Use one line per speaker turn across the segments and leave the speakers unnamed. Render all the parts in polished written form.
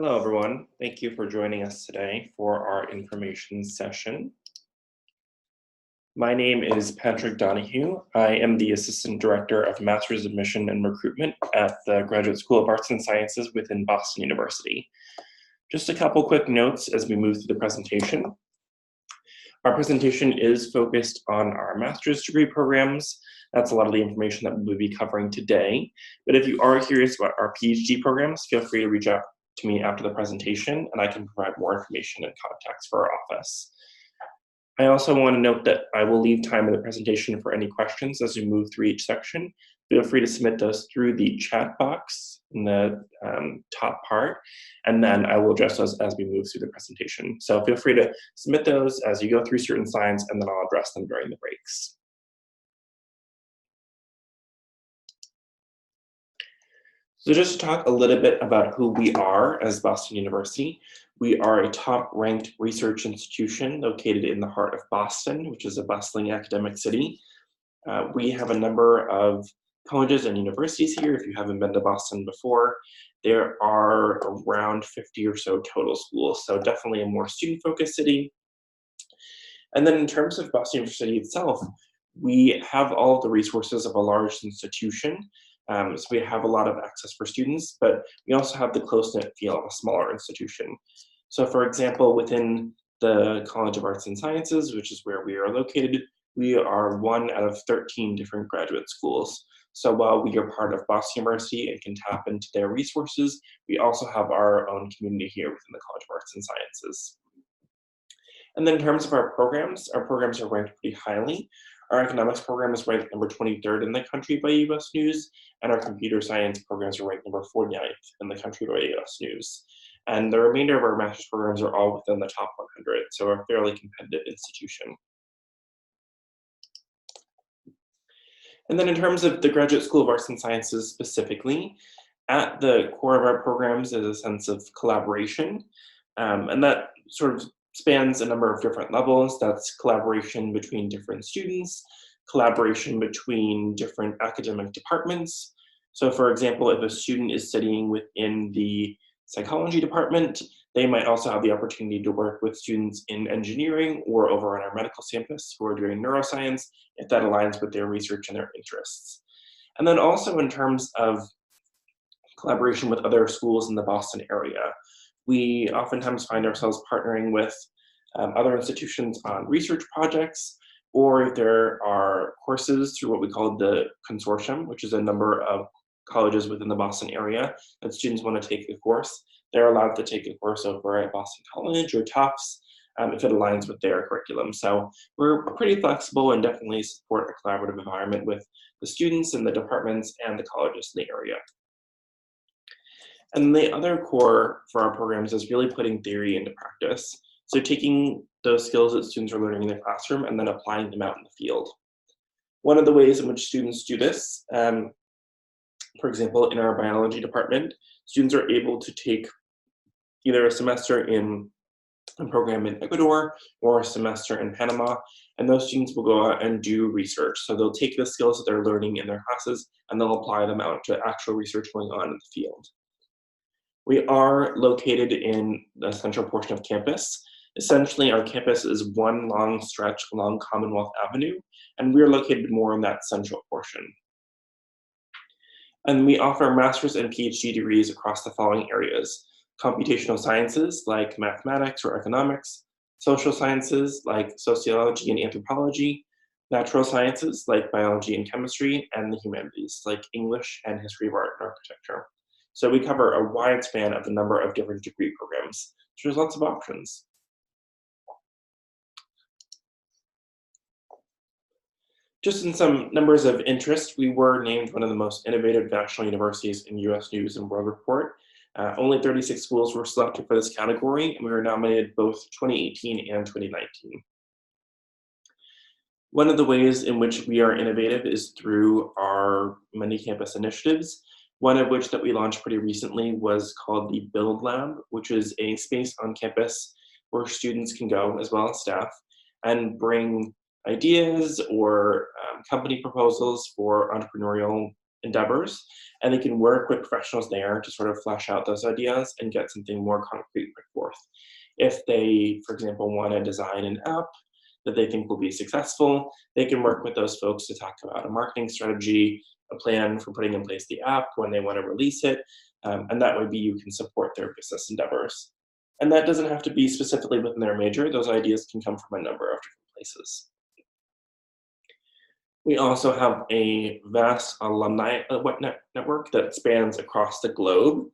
Hello, everyone. Thank you for joining us today for our information session. My name is Patrick Donahue. I am the Assistant Director of Master's Admission and Recruitment at the Graduate School of Arts and Sciences within Boston University. Just a couple quick notes as we move through the presentation. Our presentation is focused on our master's degree programs. That's a lot of the information that we'll be covering today. But if you are curious about our PhD programs, feel free to reach out to me after the presentation and I can provide more information and contacts for our office. I also want to note that I will leave time in the presentation for any questions as we move through each section. Feel free to submit those through the chat box in the top part, and then I will address those as we move through the presentation. So feel free to submit those as you go through certain slides, and then I'll address them during the breaks. So just to talk a little bit about who we are as Boston University, we are a top-ranked research institution located in the heart of Boston, which is a bustling academic city. We have a number of colleges and universities here. If you haven't been to Boston before, there are around 50 or so total schools, so definitely a more student-focused city. And then in terms of Boston University itself, we have all of the resources of a large institution. So we have a lot of access for students, but we also have the close-knit feel of a smaller institution. So for example, within the College of Arts and Sciences, which is where we are located, we are one out of 13 different graduate schools. So while we are part of Boston University and can tap into their resources, we also have our own community here within the College of Arts and Sciences. And then in terms of our programs are ranked pretty highly. Our economics program is ranked number 23rd in the country by US News, and our computer science programs are ranked number 49th in the country by US News. And the remainder of our master's programs are all within the top 100, so a fairly competitive institution. And then in terms of the Graduate School of Arts and Sciences specifically, at the core of our programs is a sense of collaboration, and that sort of spans a number of different levels. That's collaboration between different students, collaboration between different academic departments. So for example, if a student is studying within the psychology department, they might also have the opportunity to work with students in engineering or over on our medical campus who are doing neuroscience, if that aligns with their research and their interests. And then also in terms of collaboration with other schools in the Boston area, we oftentimes find ourselves partnering with other institutions on research projects, or if there are courses through what we call the consortium, which is a number of colleges within the Boston area that students want to take a course, they're allowed to take a course over at Boston College or Tufts if it aligns with their curriculum. So we're pretty flexible and definitely support a collaborative environment with the students and the departments and the colleges in the area. And the other core for our programs is really putting theory into practice. So taking those skills that students are learning in their classroom and then applying them out in the field. One of the ways in which students do this, for example, in our biology department, students are able to take either a semester in a program in Ecuador or a semester in Panama, and those students will go out and do research. So they'll take the skills that they're learning in their classes and they'll apply them out to actual research going on in the field. We are located in the central portion of campus. Essentially, our campus is one long stretch along Commonwealth Avenue, and we're located more in that central portion. And we offer master's and PhD degrees across the following areas: computational sciences like mathematics or economics, social sciences like sociology and anthropology, natural sciences like biology and chemistry, and the humanities like English and history of art and architecture. So we cover a wide span of a number of different degree programs. So there's lots of options. Just in some numbers of interest, we were named one of the most innovative national universities in US News and World Report. Only 36 schools were selected for this category, and we were nominated both 2018 and 2019. One of the ways in which we are innovative is through our many campus initiatives. One of which that we launched pretty recently was called the Build Lab, which is a space on campus where students can go, as well as staff, and bring ideas or company proposals for entrepreneurial endeavors, and they can work with professionals there to sort of flesh out those ideas and get something more concrete put forth. If they, for example, want to design an app that they think will be successful, they can work with those folks to talk about a marketing strategy, a plan for putting in place the app, when they want to release it, and that way you can support their business endeavors. And that doesn't have to be specifically within their major. Those ideas can come from a number of different places. We also have a vast alumni network that spans across the globe.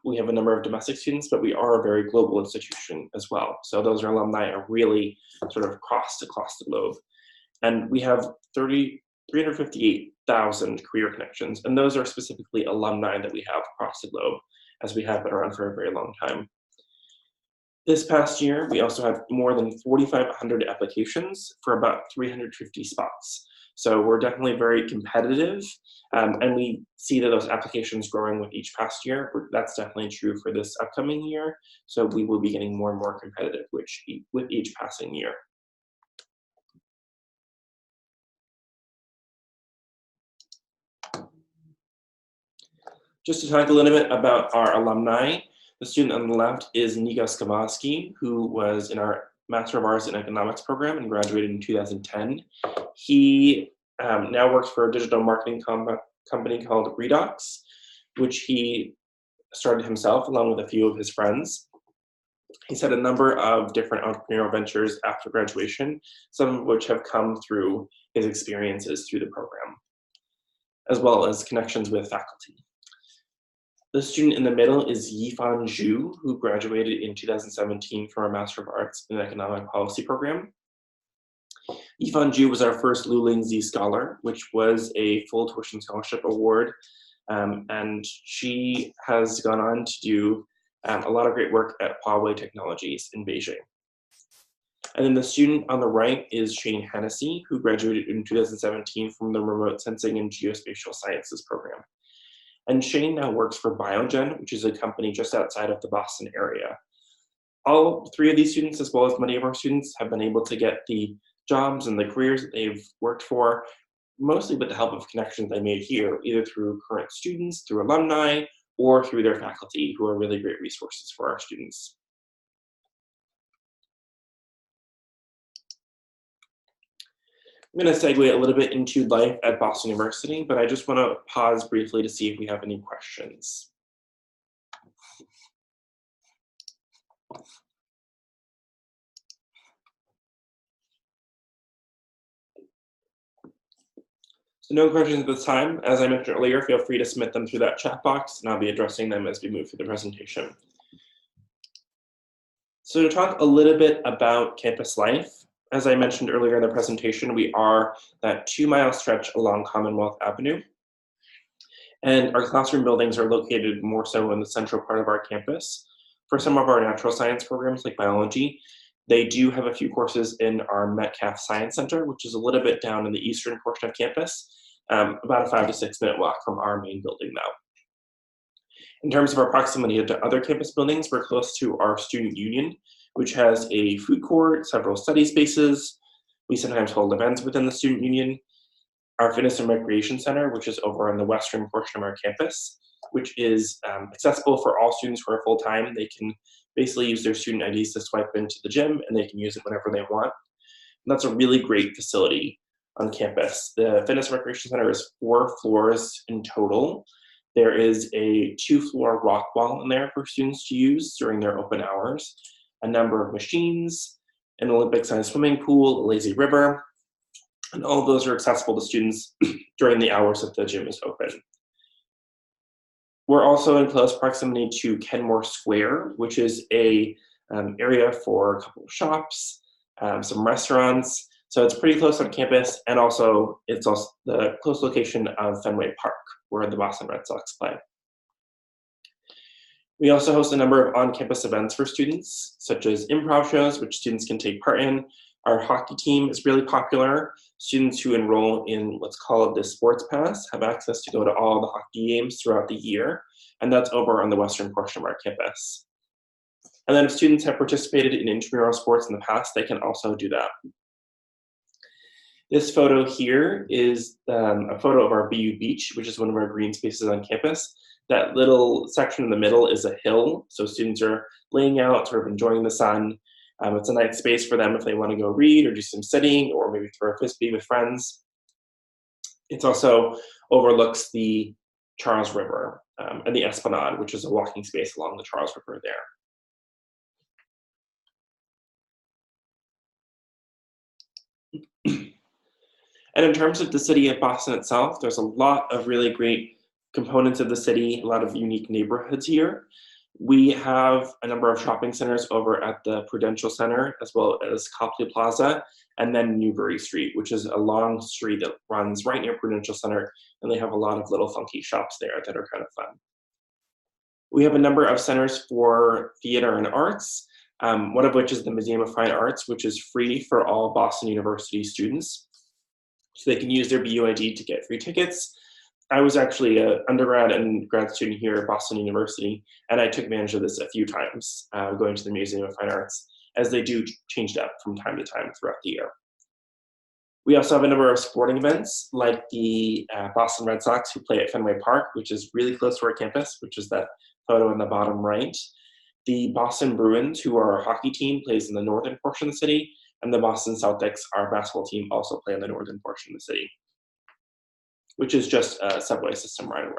We have a number of domestic students, but we are a very global institution as well. So those alumni are really sort of across the globe. And we have 358,000 career connections, and those are specifically alumni that we have across the globe, as we have been around for a very long time. This past year, we also had more than 4,500 applications for about 350 spots. So we're definitely very competitive, and we see that those applications growing with each past year. That's definitely true for this upcoming year. So we will be getting more and more competitive with each passing year. Just to talk a little bit about our alumni, the student on the left is Nika Skamaski, who was in our Master of Arts in Economics program and graduated in 2010. He now works for a digital marketing company called Redox, which he started himself along with a few of his friends. He's had a number of different entrepreneurial ventures after graduation, some of which have come through his experiences through the program, as well as connections with faculty. The student in the middle is Yifan Zhu, who graduated in 2017 from our Master of Arts in Economic Policy program. Yifan Zhu was our first Luling Z Scholar, which was a full tuition scholarship award, and she has gone on to do a lot of great work at Huawei Technologies in Beijing. And then the student on the right is Shane Hennessy, who graduated in 2017 from the Remote Sensing and Geospatial Sciences program. And Shane now works for Biogen, which is a company just outside of the Boston area. All three of these students, as well as many of our students, have been able to get the jobs and the careers that they've worked for, mostly with the help of connections they made here, either through current students, through alumni, or through their faculty, who are really great resources for our students. I'm going to segue a little bit into life at Boston University, but I just want to pause briefly to see if we have any questions. So no questions at this time. As I mentioned earlier, feel free to submit them through that chat box, and I'll be addressing them as we move through the presentation. So to talk a little bit about campus life, as I mentioned earlier in the presentation, we are that 2-mile stretch along Commonwealth Avenue. And our classroom buildings are located more so in the central part of our campus. For some of our natural science programs like biology, they do have a few courses in our Metcalf Science Center, which is a little bit down in the eastern portion of campus, about a 5 to 6 minute walk from our main building now. In terms of our proximity to other campus buildings, we're close to our student union, which has a food court, several study spaces. We sometimes hold events within the student union. Our fitness and recreation center, which is over on the western portion of our campus, which is accessible for all students who are full-time. They can basically use their student IDs to swipe into the gym, and they can use it whenever they want. And that's a really great facility on campus. The fitness and recreation center is 4 floors in total. There is a 2-floor rock wall in there for students to use during their open hours, a number of machines, an Olympic-sized swimming pool, a lazy river, and all of those are accessible to students during the hours that the gym is open. We're also in close proximity to Kenmore Square, which is a area for a couple of shops, some restaurants. So it's pretty close on campus, and also it's also the close location of Fenway Park, where the Boston Red Sox play. We also host a number of on-campus events for students, such as improv shows, which students can take part in. Our hockey team is really popular. Students who enroll in what's called the Sports Pass have access to go to all the hockey games throughout the year, and that's over on the western portion of our campus. And then if students have participated in intramural sports in the past, they can also do that. This photo here is a photo of our BU Beach, which is one of our green spaces on campus. That little section in the middle is a hill, so students are laying out, sort of enjoying the sun. It's a nice space for them if they want to go read or do some sitting or maybe throw a frisbee with friends. It also overlooks the Charles River and the Esplanade, which is a walking space along the Charles River there. And in terms of the city of Boston itself, there's a lot of really great components of the city, a lot of unique neighborhoods here. We have a number of shopping centers over at the Prudential Center, as well as Copley Plaza, and then Newbury Street, which is a long street that runs right near Prudential Center, and they have a lot of little funky shops there that are kind of fun. We have a number of centers for theater and arts, one of which is the Museum of Fine Arts, which is free for all Boston University students. So they can use their BUID to get free tickets. I was actually an undergrad and grad student here at Boston University, and I took advantage of this a few times, going to the Museum of Fine Arts, as they do change it up from time to time throughout the year. We also have a number of sporting events, like the Boston Red Sox, who play at Fenway Park, which is really close to our campus, which is that photo in the bottom right. The Boston Bruins, who are our hockey team, plays in the northern portion of the city, and the Boston Celtics, our basketball team, also play in the northern portion of the city, which is just a subway system right away.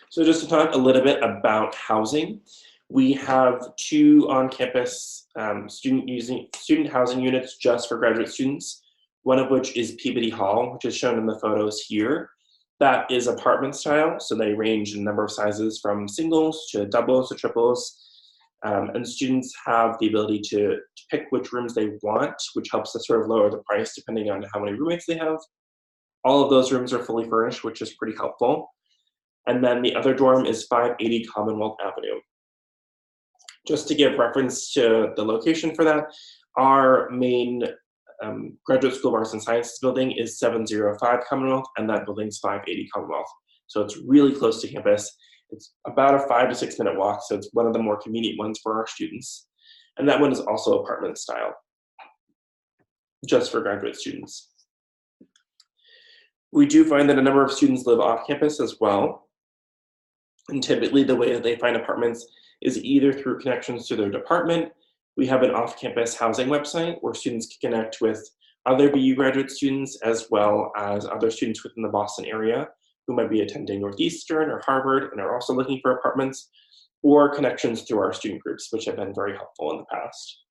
So just to talk a little bit about housing, we have 2 on-campus student housing units just for graduate students, one of which is Peabody Hall, which is shown in the photos here. That is apartment style, so they range in number of sizes from singles to doubles to triples. And students have the ability to pick which rooms they want, which helps to sort of lower the price depending on how many roommates they have. All of those rooms are fully furnished, which is pretty helpful. And then the other dorm is 580 Commonwealth Avenue. Just to give reference to the location for that, our main Graduate School of Arts and Sciences building is 705 Commonwealth, and that building's 580 Commonwealth. So it's really close to campus. It's about a 5 to 6 minute walk, so it's one of the more convenient ones for our students. And that one is also apartment style, just for graduate students. We do find that a number of students live off campus as well. And typically the way that they find apartments is either through connections to their department. We have an off-campus housing website where students can connect with other BU graduate students as well as other students within the Boston area who might be attending Northeastern or Harvard and are also looking for apartments, or connections through our student groups, which have been very helpful in the past.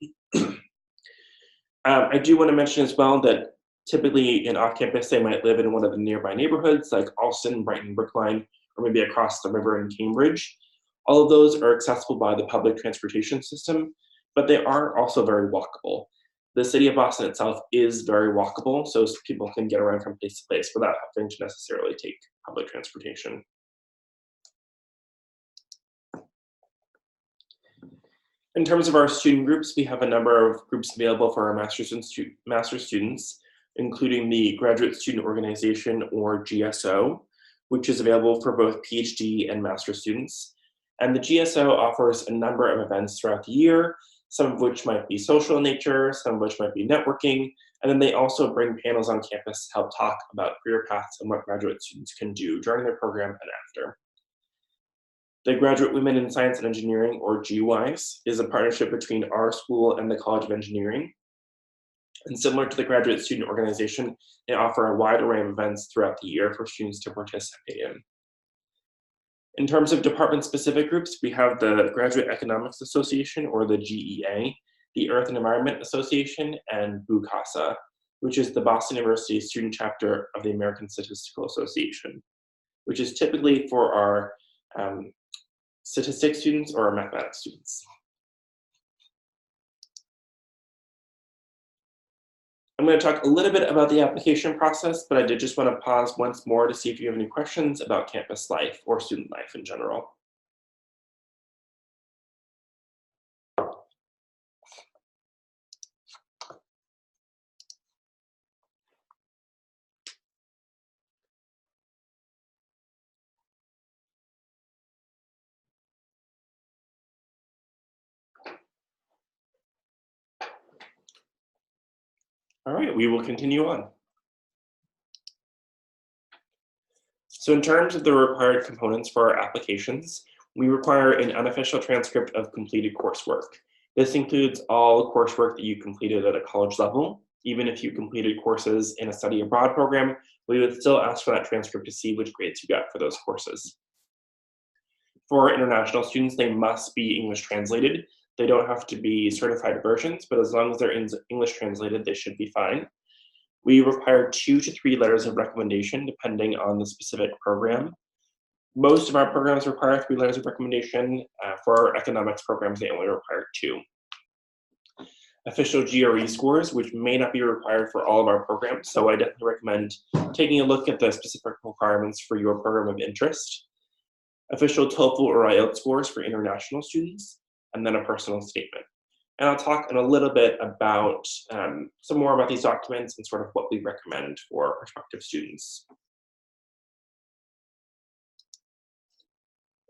I do want to mention as well that typically in off-campus, they might live in one of the nearby neighborhoods like Allston, Brighton, Brookline, or maybe across the river in Cambridge. All of those are accessible by the public transportation system, but they are also very walkable. The city of Boston itself is very walkable, so people can get around from place to place without having to necessarily take public transportation. In terms of our student groups, we have a number of groups available for our master's students, including the Graduate Student Organization, or GSO, which is available for both PhD and master's students. And the GSO offers a number of events throughout the year, some of which might be social in nature, some of which might be networking, and then they also bring panels on campus to help talk about career paths and what graduate students can do during their program and after. The Graduate Women in Science and Engineering, or GWISE, is a partnership between our school and the College of Engineering. And similar to the Graduate Student Organization, they offer a wide array of events throughout the year for students to participate in. In terms of department-specific groups, we have the Graduate Economics Association, or the GEA, the Earth and Environment Association, and BUCASA, which is the Boston University student chapter of the American Statistical Association, which is typically for our statistics students or our mathematics students. I'm going to talk a little bit about the application process, but I did just want to pause once more to see if you have any questions about campus life or student life in general. All right, we will continue on. So in terms of the required components for our applications, we require an unofficial transcript of completed coursework. This includes all coursework that you completed at a college level. Even if you completed courses in a study abroad program, we would still ask for that transcript to see which grades you got for those courses. For international students, they must be English translated. They don't have to be certified versions, but as long as they're English translated, they should be fine. We require 2 to 3 letters of recommendation, depending on the specific program. Most of our programs require 3 letters of recommendation. For our economics programs, they only require 2. Official GRE scores, which may not be required for all of our programs, so I definitely recommend taking a look at the specific requirements for your program of interest. Official TOEFL or IELTS scores for international students, and then a personal statement. And I'll talk in a little bit about some more about these documents and sort of what we recommend for prospective students.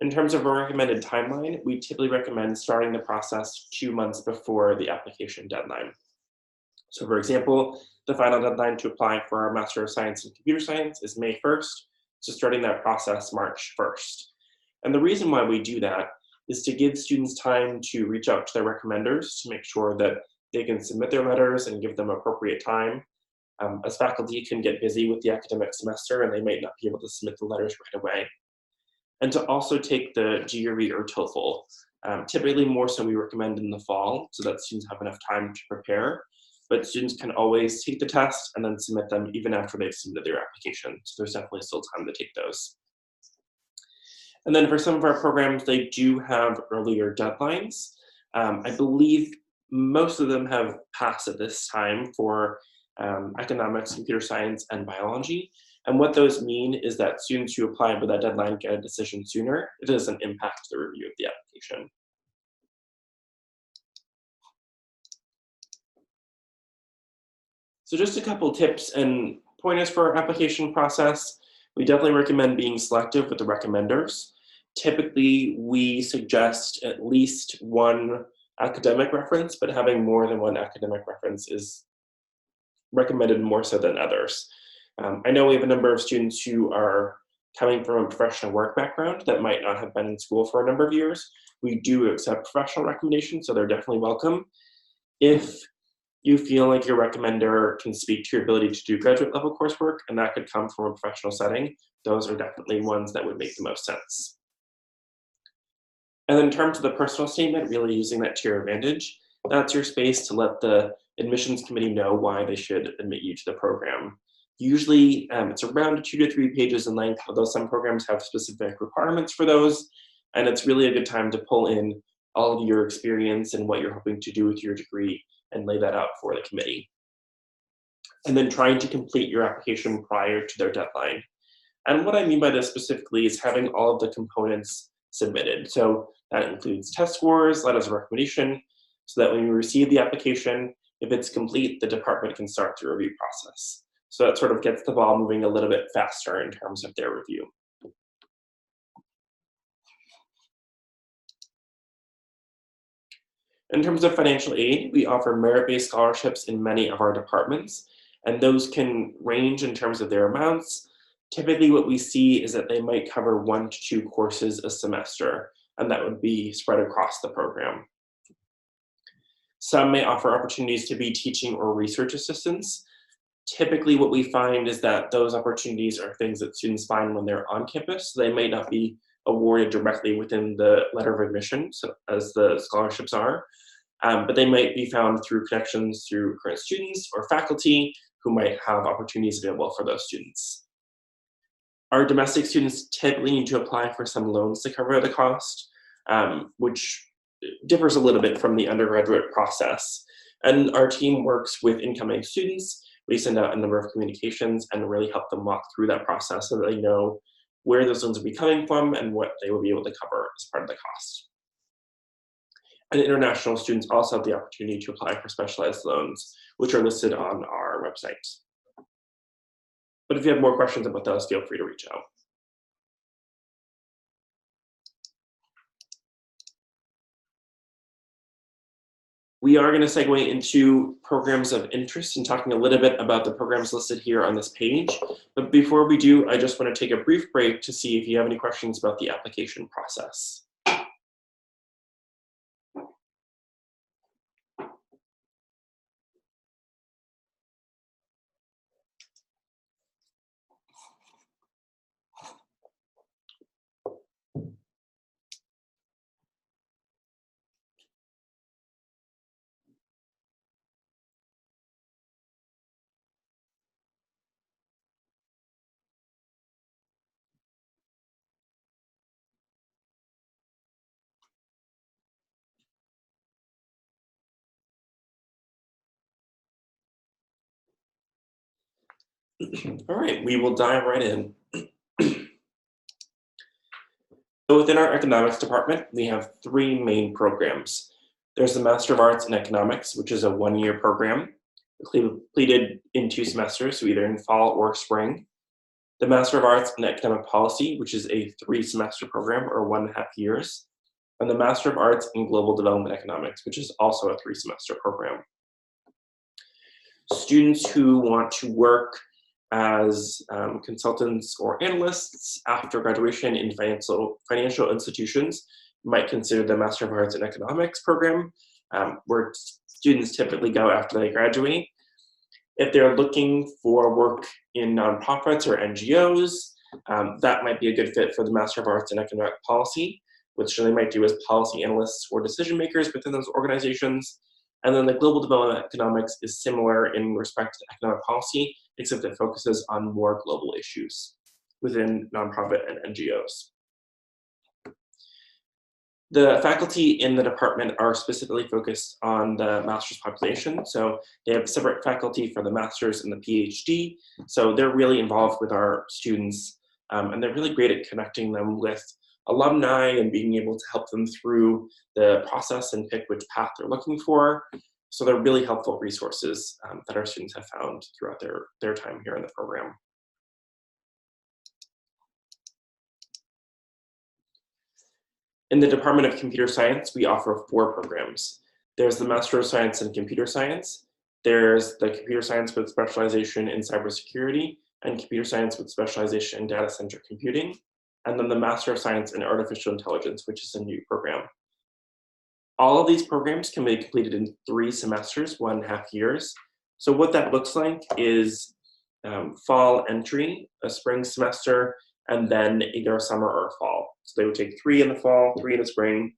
In terms of a recommended timeline, we typically recommend starting the process 2 months before the application deadline. So for example, the final deadline to apply for our Master of Science in Computer Science is May 1st, so starting that process March 1st. And the reason why we do that is to give students time to reach out to their recommenders to make sure that they can submit their letters and give them appropriate time. As faculty can get busy with the academic semester and they might not be able to submit the letters right away. And to also take the GRE or TOEFL. Typically more so we recommend in the fall so that students have enough time to prepare, but students can always take the test and then submit them even after they've submitted their application. So there's definitely still time to take those. And then for some of our programs, they do have earlier deadlines. I believe most of them have passed at this time for economics, computer science, and biology. And what those mean is that students who apply by that deadline get a decision sooner. It doesn't impact the review of the application. So just a couple tips and pointers for our application process. We definitely recommend being selective with the recommenders. Typically, we suggest at least 1 academic reference, but having more than 1 academic reference is recommended more so than others. I know we have a number of students who are coming from a professional work background that might not have been in school for a number of years. We do accept professional recommendations, so they're definitely welcome. If you feel like your recommender can speak to your ability to do graduate level coursework, and that could come from a professional setting, those are definitely ones that would make the most sense. And then in terms of the personal statement, really using that to your advantage, that's your space to let the admissions committee know why they should admit you to the program. Usually it's around 2 to 3 pages in length, although some programs have specific requirements for those, and it's really a good time to pull in all of your experience and what you're hoping to do with your degree and lay that out for the committee. And then trying to complete your application prior to their deadline. And what I mean by this specifically is having all of the components submitted. So that includes test scores, letters of recommendation, so that when you receive the application, if it's complete, the department can start the review process. So that sort of gets the ball moving a little bit faster in terms of their review. In terms of financial aid, we offer merit-based scholarships in many of our departments, and those can range in terms of their amounts. Typically what we see is that they might cover 1 to 2 courses a semester, and that would be spread across the program. Some may offer opportunities to be teaching or research assistants. Typically what we find is that those opportunities are things that students find when they're on campus. They may not be awarded directly within the letter of admission, so as the scholarships are, but they might be found through connections through current students or faculty who might have opportunities available for those students. Our domestic students typically need to apply for some loans to cover the cost, which differs a little bit from the undergraduate process. And our team works with incoming students. We send out a number of communications and really help them walk through that process so that they know where those loans will be coming from and what they will be able to cover as part of the cost. And international students also have the opportunity to apply for specialized loans, which are listed on our website. But if you have more questions about those, feel free to reach out. We are going to segue into programs of interest and talking a little bit about the programs listed here on this page. But before we do, I just want to take a brief break to see if you have any questions about the application process. All right, we will dive right in. So within our economics department, we have three main programs. There's the Master of Arts in Economics, which is a one-year program, completed in 2 semesters, so either in fall or spring. The Master of Arts in Economic Policy, which is a 3-semester program or 1.5 years. And the Master of Arts in Global Development Economics, which is also a 3-semester program. Students who want to work as consultants or analysts after graduation in financial institutions might consider the Master of Arts in Economics program, where students typically go after they graduate. If they're looking for work in nonprofits or NGOs, that might be a good fit for the Master of Arts in Economic Policy, which they might do as policy analysts or decision makers within those organizations. And then the Global Development Economics is similar in respect to economic policy, except it focuses on more global issues within nonprofit and NGOs. The faculty in the department are specifically focused on the master's population. So they have separate faculty for the master's and the PhD. So they're really involved with our students, and they're really great at connecting them with alumni and being able to help them through the process and pick which path they're looking for. So they're really helpful resources that our students have found throughout their time here in the program. In the Department of Computer Science, we offer 4 programs. There's the Master of Science in Computer Science, there's the Computer Science with specialization in cybersecurity, and Computer Science with specialization in data center computing, and then the Master of Science in Artificial Intelligence, which is a new program. All of these programs can be completed in 3 semesters, 1.5 years. So what that looks like is fall entry, a spring semester, and then either a summer or a fall. So they would take 3 in the fall, 3 in the spring,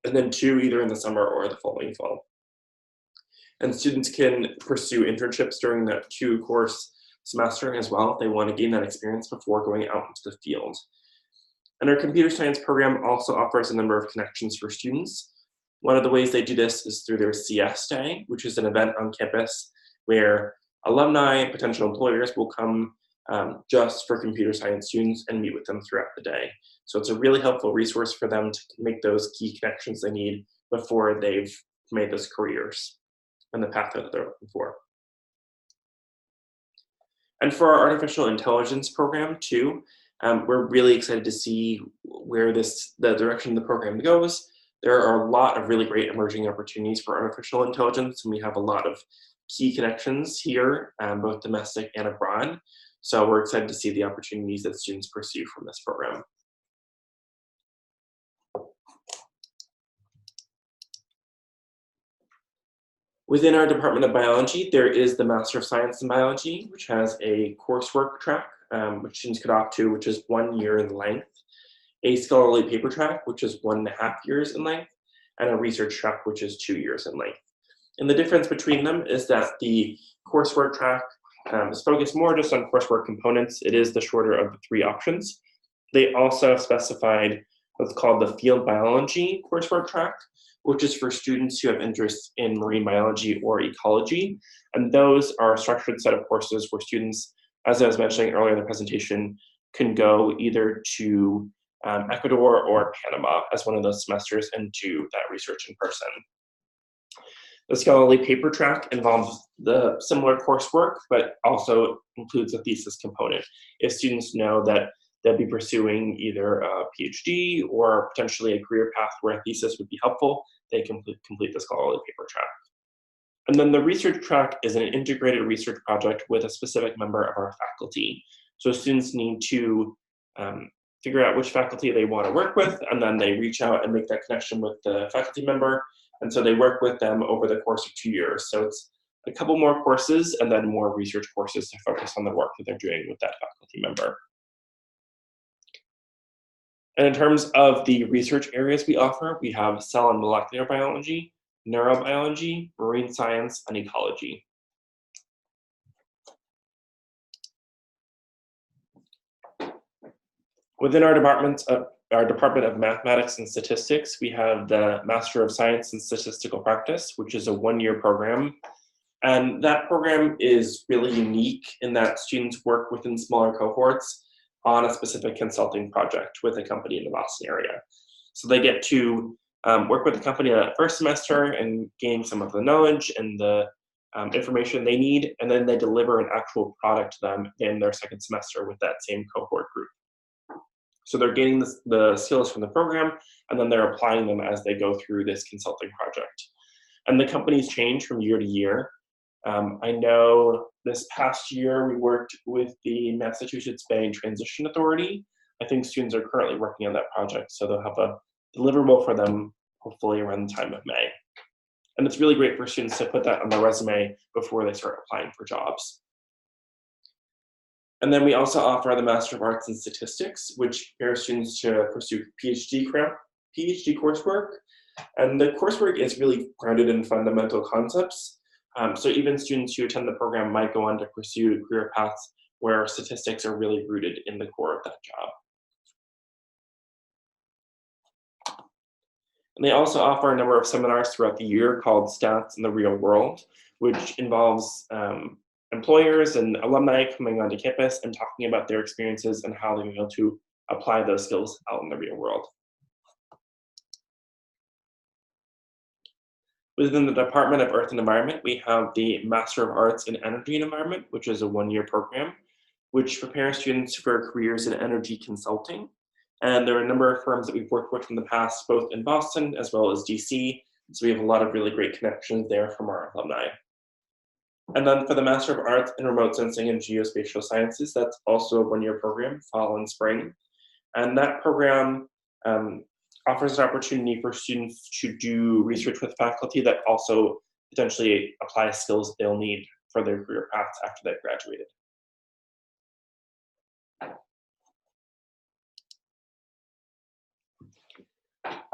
and then 2 either in the summer or the following fall. And students can pursue internships during that 2-course semester as well if they want to gain that experience before going out into the field. And our computer science program also offers a number of connections for students. One of the ways they do this is through their CS Day, which is an event on campus where alumni and potential employers will come just for computer science students and meet with them throughout the day. So it's a really helpful resource for them to make those key connections they need before they've made those careers and the path that they're looking for. And for our artificial intelligence program too, we're really excited to see where the direction the program goes. There are a lot of really great emerging opportunities for artificial intelligence, and we have a lot of key connections here, both domestic and abroad. So we're excited to see the opportunities that students pursue from this program. Within our Department of Biology, there is the Master of Science in Biology, which has a coursework track, which students could opt to, which is 1 year in length, a scholarly paper track, which is 1.5 years in length, and a research track, which is 2 years in length. And the difference between them is that the coursework track is focused more just on coursework components. It is the shorter of the 3 options. They also specified what's called the field biology coursework track, which is for students who have interest in marine biology or ecology. And those are a structured set of courses where students, as I was mentioning earlier in the presentation, can go either to Ecuador or Panama as one of those semesters and do that research in person. The scholarly paper track involves the similar coursework, but also includes a thesis component. If students know that they'll be pursuing either a PhD or potentially a career path where a thesis would be helpful, they complete the scholarly paper track. And then the research track is an integrated research project with a specific member of our faculty. So students need to figure out which faculty they want to work with, and then they reach out and make that connection with the faculty member. And so they work with them over the course of 2 years. So it's a couple more courses and then more research courses to focus on the work that they're doing with that faculty member. And in terms of the research areas we offer, we have cell and molecular biology, neurobiology, marine science, and ecology. Within our Department of Mathematics and Statistics, we have the Master of Science in Statistical Practice, which is a 1-year program. And that program is really unique in that students work within smaller cohorts on a specific consulting project with a company in the Boston area. So they get to work with the company that first semester and gain some of the knowledge and the information they need, and then they deliver an actual product to them in their second semester with that same cohort group. So they're gaining the skills from the program, and then they're applying them as they go through this consulting project. And the companies change from year to year. I know this past year we worked with the Massachusetts Bay Transition Authority. I think students are currently working on that project, so they'll have a deliverable for them hopefully around the time of May. And it's really great for students to put that on their resume before they start applying for jobs. And then we also offer the Master of Arts in Statistics, which prepares students to pursue PhD coursework. And the coursework is really grounded in fundamental concepts. So even students who attend the program might go on to pursue career paths where statistics are really rooted in the core of that job. And they also offer a number of seminars throughout the year called Stats in the Real World, which involves employers and alumni coming onto campus and talking about their experiences and how they're able to apply those skills out in the real world. Within the Department of Earth and Environment, we have the Master of Arts in Energy and Environment, which is a 1-year program, which prepares students for careers in energy consulting. And there are a number of firms that we've worked with in the past, both in Boston as well as DC. So we have a lot of really great connections there from our alumni. And then for the Master of Arts in Remote Sensing and Geospatial Sciences, that's also a 1-year program, fall and spring. And that program offers an opportunity for students to do research with faculty that also potentially apply skills they'll need for their career paths after they've graduated.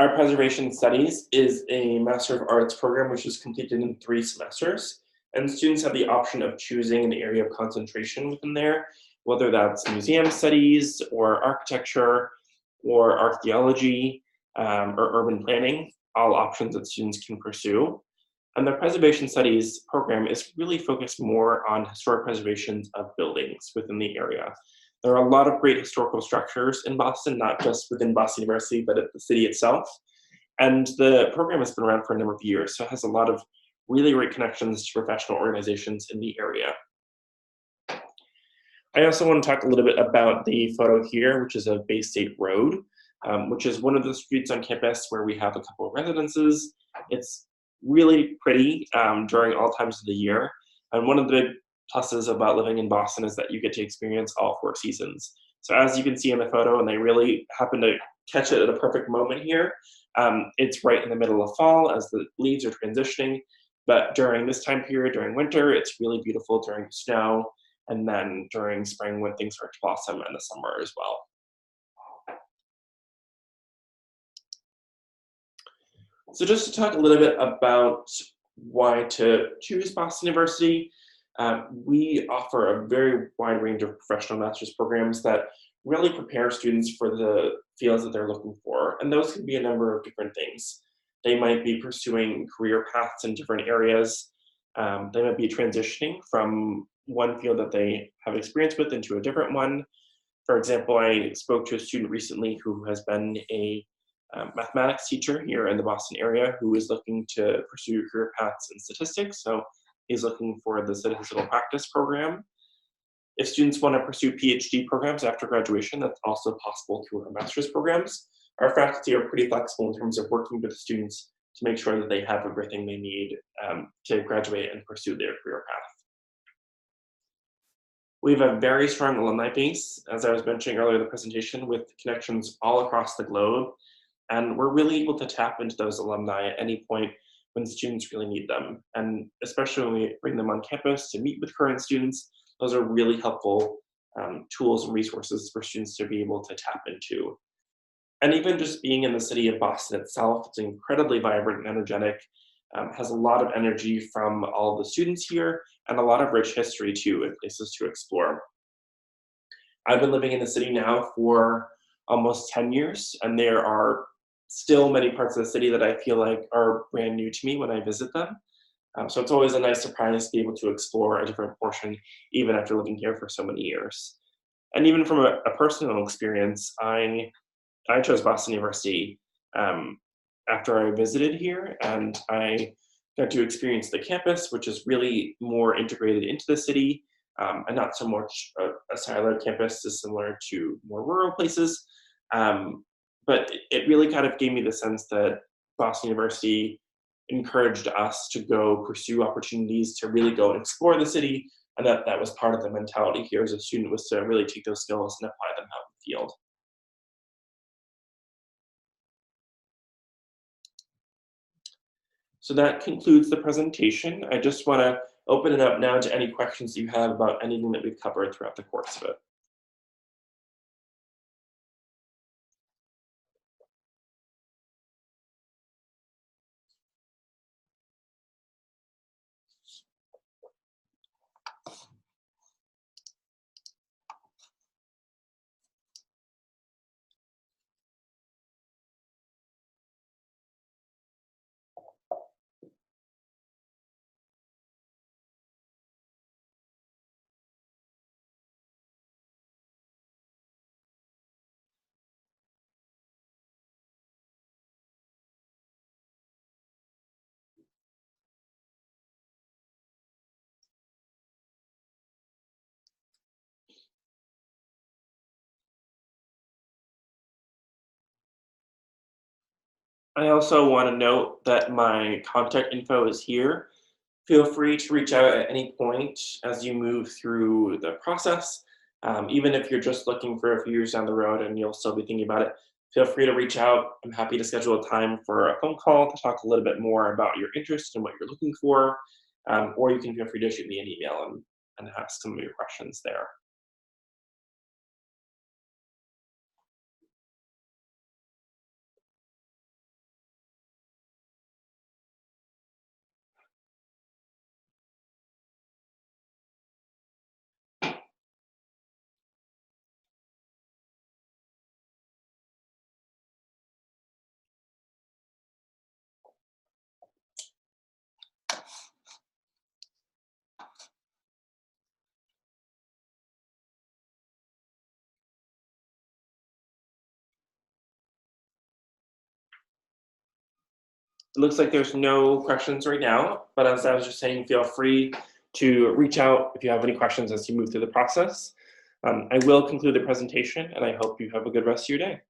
Our Preservation Studies is a Master of Arts program which is completed in 3 semesters, and students have the option of choosing an area of concentration within there, whether that's museum studies or architecture or archaeology or urban planning, all options that students can pursue. And the Preservation Studies program is really focused more on historic preservations of buildings within the area. There are a lot of great historical structures in Boston, not just within Boston University, but at the city itself. And the program has been around for a number of years, so it has a lot of really great connections to professional organizations in the area. I also want to talk a little bit about the photo here, which is of Bay State Road, which is one of the streets on campus where we have a couple of residences. It's really pretty during all times of the year. And one of the big pluses about living in Boston is that you get to experience all 4 seasons. So as you can see in the photo, and they really happen to catch it at a perfect moment here, it's right in the middle of fall as the leaves are transitioning. But during this time period, during winter, it's really beautiful during the snow, and then during spring when things start to blossom, and the summer as well. So just to talk a little bit about why to choose Boston University, we offer a very wide range of professional master's programs that really prepare students for the fields that they're looking for. And those can be a number of different things. They might be pursuing career paths in different areas. They might be transitioning from one field that they have experience with into a different one. For example, I spoke to a student recently who has been a mathematics teacher here in the Boston area who is looking to pursue career paths in statistics. So he's looking for the statistical practice program. If students want to pursue PhD programs after graduation, that's also possible through our master's programs. Our faculty are pretty flexible in terms of working with students to make sure that they have everything they need to graduate and pursue their career path. We have a very strong alumni base, as I was mentioning earlier in the presentation, with connections all across the globe. And we're really able to tap into those alumni at any point when students really need them. And especially when we bring them on campus to meet with current students, those are really helpful tools and resources for students to be able to tap into. And even just being in the city of Boston itself, it's incredibly vibrant and energetic, has a lot of energy from all the students here, and a lot of rich history too, and places to explore. I've been living in the city now for almost 10 years, and there are still many parts of the city that I feel like are brand new to me when I visit them. So it's always a nice surprise to be able to explore a different portion, even after living here for so many years. And even from a personal experience, I chose Boston University after I visited here, and I got to experience the campus, which is really more integrated into the city, and not so much a siloed campus is similar to more rural places. But it really kind of gave me the sense that Boston University encouraged us to go pursue opportunities to really go and explore the city, and that was part of the mentality here as a student, was to really take those skills and apply them out in the field. So that concludes the presentation. I just want to open it up now to any questions you have about anything that we've covered throughout the course of it. I also want to note that my contact info is here. Feel free to reach out at any point as you move through the process. Even if you're just looking for a few years down the road and you'll still be thinking about it, feel free to reach out. I'm happy to schedule a time for a phone call to talk a little bit more about your interest and what you're looking for. Or you can feel free to shoot me an email and ask some of your questions there. It looks like there's no questions right now, but as I was just saying, feel free to reach out if you have any questions as you move through the process. I will conclude the presentation, and I hope you have a good rest of your day.